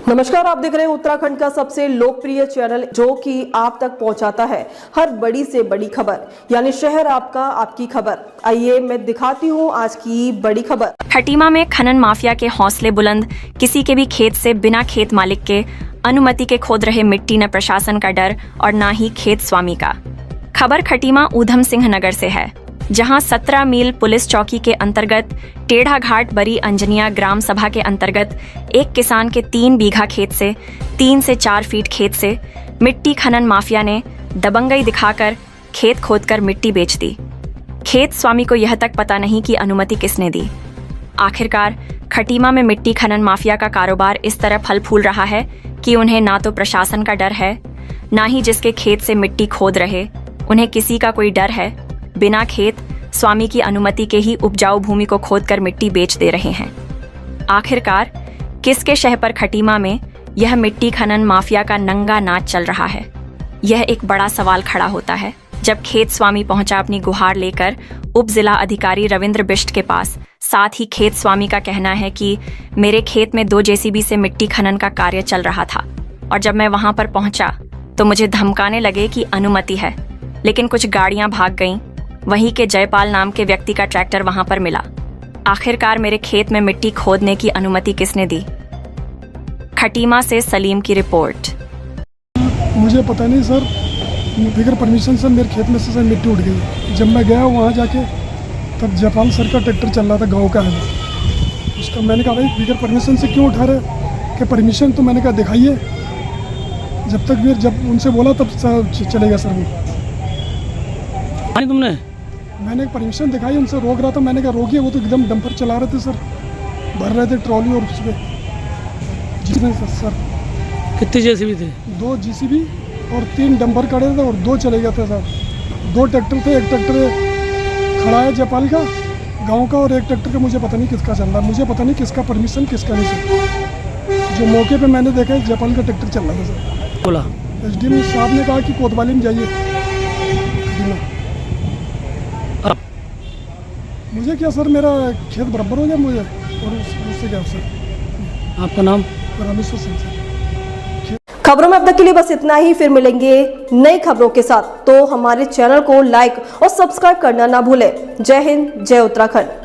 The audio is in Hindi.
नमस्कार, आप देख रहे हैं उत्तराखंड का सबसे लोकप्रिय चैनल जो कि आप तक पहुंचाता है हर बड़ी से बड़ी खबर, यानी शहर आपका, आपकी खबर। आइए मैं दिखाती हूं आज की बड़ी खबर। खटीमा में खनन माफिया के हौसले बुलंद, किसी के भी खेत से बिना खेत मालिक के अनुमति के खोद रहे मिट्टी न प्रशासन का डर और न ही खेत स्वामी का। खबर खटीमा ऊधम सिंह नगर से है, जहां 17 मील पुलिस चौकी के अंतर्गत टेढ़ा घाट बरी अंजनिया ग्राम सभा के अंतर्गत एक किसान के 3 बीघा खेत से 3 से 4 फीट खेत से मिट्टी खनन माफिया ने दबंगई दिखाकर खेत खोदकर मिट्टी बेच दी। खेत स्वामी को यह तक पता नहीं कि अनुमति किसने दी। आखिरकार खटीमा में मिट्टी खनन माफिया का कारोबार इस तरह फल फूल रहा है कि उन्हें ना तो प्रशासन का डर है, ना ही जिसके खेत से मिट्टी खोद रहे उन्हें किसी का कोई डर है। बिना खेत स्वामी की अनुमति के ही उपजाऊ भूमि को खोदकर मिट्टी बेच दे रहे हैं। आखिरकार किसके शह पर खटीमा में यह मिट्टी खनन माफिया का नंगा नाच चल रहा है? यह एक बड़ा सवाल खड़ा होता है जब खेत स्वामी पहुंचा अपनी गुहार लेकर उप जिला अधिकारी रविंद्र बिष्ट के पास। साथ ही खेत स्वामी का कहना है कि मेरे खेत में 2 जेसीबी से मिट्टी खनन का कार्य चल रहा था और जब मैं वहां पर पहुंचा तो मुझे धमकाने लगे कि अनुमति है, लेकिन कुछ गाड़ियां भाग गईं। वहीं के जयपाल नाम के व्यक्ति का ट्रैक्टर वहां पर मिला। आखिरकार मेरे खेत में मिट्टी खोदने की अनुमति किसने दी? खटीमा से सलीम की रिपोर्ट। मुझे पता नहीं सर, बगैर परमिशन से मेरे खेत में से सर मिट्टी उठ गई। जब मैं गया वहाँ जाके तब जयपाल सर का ट्रैक्टर चल रहा था, गांव का है उसका। मैंने कहा भाई बगैर परमिशन से क्यों उठा रहे? कि परमिशन तो मैंने कहा दिखाइए। जब तक फिर जब उनसे बोला तब चलेगा सर वो। तुमने मैंने परमिशन दिखाई, उनसे रोक रहा था। मैंने कहा रोकिए, वो तो एकदम डंपर चला रहे थे सर, भर रहे थे ट्रॉली और उस पर जिसमें सर कितने जेसीबी थे? 2 जीसीबी और 3 डंपर खड़े थे और 2 चले गए थे सर। 2 ट्रैक्टर थे, एक ट्रैक्टर खड़ा है जयपाल का गांव का और एक ट्रैक्टर का मुझे पता नहीं किसका चल रहा है। मुझे पता नहीं किसका परमिशन किसका नहीं सर। जो मौके पे मैंने देखा है जयपाल का ट्रैक्टर चल रहा था सर। बोला एसडीएम साहब ने कहा कि कोतवाली में जाइए। मुझे क्या सर, मेरा खेत बराबर हो गया मुझे और उससे क्या सर। आपका नाम? रामेश्वर सिंह सर। खबरों में अब तक के लिए बस इतना ही। फिर मिलेंगे नई खबरों के साथ, तो हमारे चैनल को लाइक और सब्सक्राइब करना ना भूलें। जय हिंद, जय उत्तराखंड।